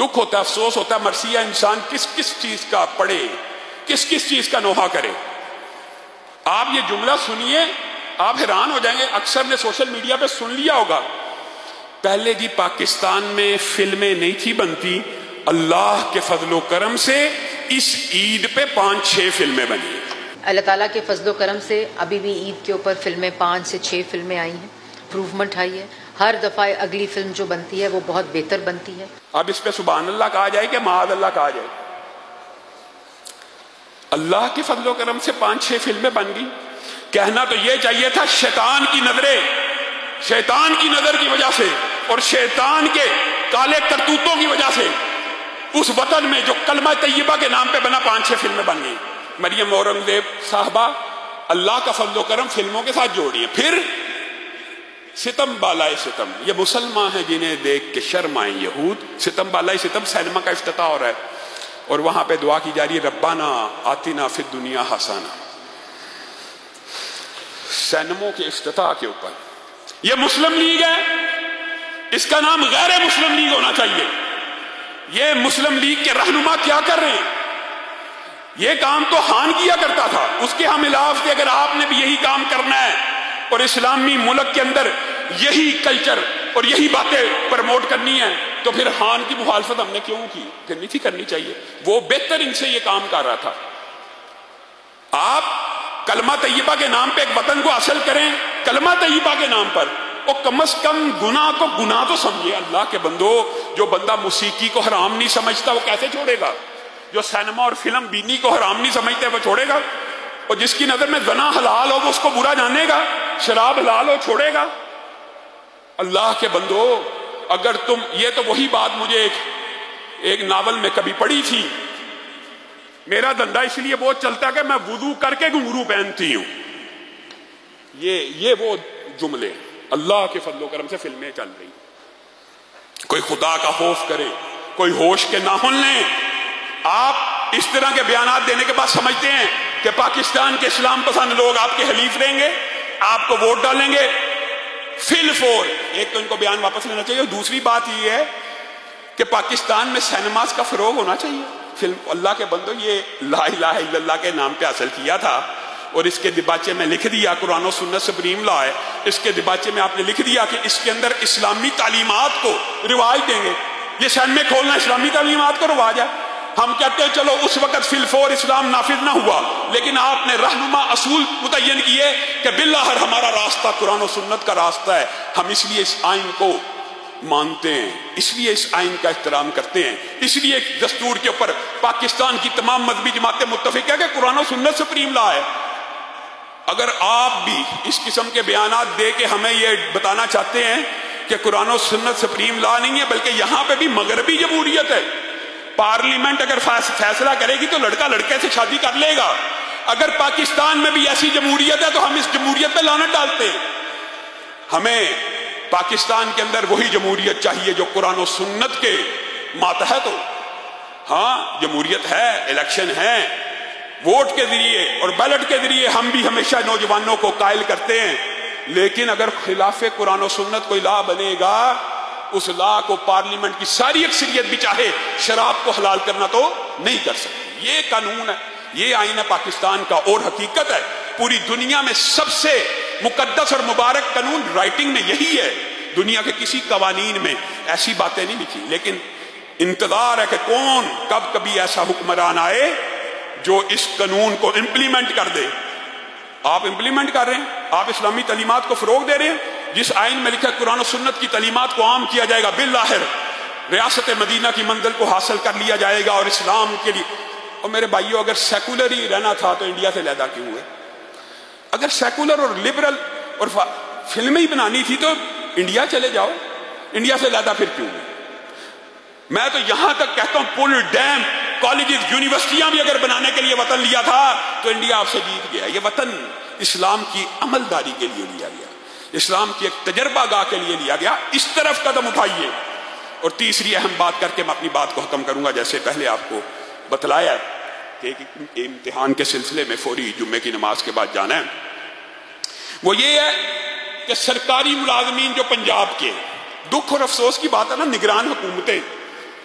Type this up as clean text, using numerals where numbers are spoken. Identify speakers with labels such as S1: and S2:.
S1: دکھ ہوتا ہے، افسوس ہوتا ہے، مرثیہ انسان کس کس چیز کا پڑھے، کس کس چیز کا نوحہ کرے۔ آپ یہ جملہ سنیے، آپ حیران ہو جائیں گے، اکثر نے سوشل میڈیا پہ سن لیا ہوگا، پہلے جی پاکستان میں فلمیں نہیں تھی بنتی، اللہ کے فضل و کرم سے اس عید پہ 5-6 فلمیں بنی۔
S2: اللہ تعالیٰ کے فضل و کرم سے ابھی بھی عید کے اوپر فلمیں 5 سے 6 فلمیں آئی ہیں، امپروومنٹ آئی ہے، ہر دفعہ اگلی فلم جو بنتی ہے وہ بہت بہتر بنتی ہے۔
S1: اب اس پہ سبحان اللہ کہا جائے کہ معاذ اللہ کہا جائے؟ اللہ کے فضل و کرم سے 5-6 فلمیں بن گئی، کہنا تو یہ چاہیے تھا شیطان کی نظر کی وجہ سے اور شیطان کے کالے کرتوتوں کی وجہ سے اس وطن میں جو کلمہ طیبہ کے نام پہ بنا 5-6 فلمیں بن گئی۔ مریم اورنگزیب صاحبہ اللہ کا فضل و کرم فلموں کے ساتھ جوڑی ہے۔ پھر ستم بالائے ستم، یہ مسلمان ہیں جنہیں دیکھ کے شرم آئیں یہود، ستم بالائے ستم سینما کا افتتاح ہو رہا ہے اور وہاں پہ دعا کی جا رہی ہے ربنا آتنا فی الدنیا حسنہ، سینموں کے افتتاح کے اوپر۔ یہ مسلم لیگ ہے، اس کا نام غیر مسلم لیگ ہونا چاہیے۔ یہ مسلم لیگ کے رہنما کیا کر رہے ہیں؟ یہ کام تو خان کیا کرتا تھا، اس کے ہم خلاف تھے۔ اگر آپ نے بھی یہی کام کرنا ہے اور اسلامی ملک کے اندر یہی کلچر اور یہی باتیں پروموٹ کرنی ہے تو پھر خان کی مخالفت ہم نے کیوں کی؟ پھر نہیں تھی کرنی چاہیے، وہ بہتر ان سے یہ کام کر رہا تھا۔ آپ کلمہ طیبہ کے نام پہ ایک وطن کو حاصل کریں، کلمہ طیبہ کے نام پر، اور کم از کم گناہ کو گناہ تو سمجھے۔ اللہ کے بندو، جو بندہ موسیقی کو حرام نہیں سمجھتا وہ کیسے چھوڑے گا؟ جو سینما اور فلم بینی کو حرام نہیں سمجھتے وہ چھوڑے گا؟ اور جس کی نظر میں زنا حلال ہو وہ اس کو برا جانے گا، شراب حلال ہو چھوڑے گا؟ اللہ کے بندو، اگر تم، یہ تو وہی بات مجھے ایک ناول میں کبھی پڑھی تھی، میرا دھندا اس لیے بہت چلتا ہے کہ میں وضو کر کے گھنگرو پہنتی ہوں، یہ وہ جملے، اللہ کے فضل و کرم سے فلمیں چل رہی۔ کوئی خدا کا خوف کرے، کوئی ہوش کے ناخن لیں۔ آپ اس طرح کے بیانات دینے کے بعد سمجھتے ہیں کہ پاکستان کے اسلام پسند لوگ آپ کے حلیف رہیں گے، آپ کو ووٹ ڈالیں گے؟ فور ایک تو ان کو بیان واپس لینا چاہیے، اور دوسری بات یہ ہے کہ پاکستان میں سینماز کا فروغ ہونا چاہیے۔ فلم، اللہ کے بندو، یہ لا الہ الا اللہ کے نام پہ حاصل کیا تھا اور اس کے دباچے میں لکھ دیا قرآن و سنت سپریم لا ہے، اس کے دباچے میں آپ نے لکھ دیا کہ اس کے اندر اسلامی تعلیمات کو رواج دیں گے۔ یہ سینمے کھولنا اسلامی تعلیمات کو رواج ہے۔ ہم کہتے ہیں چلو اس وقت فور اسلام نافذ نہ ہوا، لیکن آپ نے رہنما اصول متعین کیے کہ بالآخر ہمارا راستہ قرآن و سنت کا راستہ ہے، ہم اس لیے اس آئین کو مانتے ہیں، اس لیے اس آئین کا احترام کرتے ہیں، اس لیے دستور کے اوپر پاکستان کی تمام مذہبی جماعتیں متفق ہے کہ قرآن و سنت سپریم لا ہے۔ اگر آپ بھی اس قسم کے بیانات دے کے ہمیں یہ بتانا چاہتے ہیں کہ قرآن و سنت سپریم لا نہیں ہے بلکہ یہاں پہ بھی مغربی جمہوریت ہے، پارلیمنٹ اگر فیصلہ کرے گی تو لڑکا لڑکے سے شادی کر لے گا، اگر پاکستان میں بھی ایسی جمہوریت ہے تو ہم اس جمہوریت پہ لعنت ڈالتے ہیں۔ ہمیں پاکستان کے اندر وہی جمہوریت چاہیے جو قرآن و سنت کے ماتحت ہو۔ ہاں جمہوریت ہے، الیکشن ہے، ووٹ کے ذریعے اور بیلٹ کے ذریعے ہم بھی ہمیشہ نوجوانوں کو قائل کرتے ہیں، لیکن اگر خلاف قرآن و سنت کوئی لا بنے گا، اس لا کو پارلیمنٹ کی ساری اکثریت بھی چاہے شراب کو حلال کرنا تو نہیں کر سکتی۔ یہ قانون ہے، یہ آئین ہے پاکستان کا، اور حقیقت ہے پوری دنیا میں سب سے مقدس اور مبارک قانون رائٹنگ میں یہی ہے۔ دنیا کے کسی قوانین میں ایسی باتیں نہیں لکھی، لیکن انتظار ہے کہ کب کبھی ایسا حکمران آئے جو اس قانون کو امپلیمنٹ کر دے۔ آپ امپلیمنٹ کر رہے ہیں، آپ اسلامی تعلیمات کو فروغ دے رہے ہیں۔ جس آئین میں لکھا ہے قرآن و سنت کی تعلیمات کو عام کیا جائے گا، بالآخر ریاست مدینہ کی منزل کو حاصل کر لیا جائے گا اور اسلام کے لیے۔ اور میرے بھائیو، اگر سیکولر ہی رہنا تھا تو انڈیا سے علیحدہ کیوں ہوئے؟ اگر سیکولر اور لبرل اور فلمیں ہی بنانی تھی تو انڈیا چلے جاؤ، انڈیا سے علیحدہ پھر کیوں ہوئے؟ میں تو یہاں تک کہتا ہوں پل ڈیم کالجز یونیورسٹیاں بھی اگر بنانے کے لیے وطن لیا تھا تو انڈیا آپ سے جیت گیا۔ یہ وطن اسلام کی عملداری کے لیے لیا گیا، اسلام کی ایک تجربہ گاہ کے لیے لیا گیا۔ اس طرف قدم اٹھائیے۔ اور تیسری اہم بات کر کے میں اپنی بات کو ختم کروں گا، جیسے پہلے آپ کو بتلایا کہ ایک امتحان کے سلسلے میں فوری جمعے کی نماز کے بعد جانا ہے، وہ یہ ہے کہ سرکاری ملازمین جو پنجاب کے، دکھ اور افسوس کی بات ہے نا، نگران حکومتیں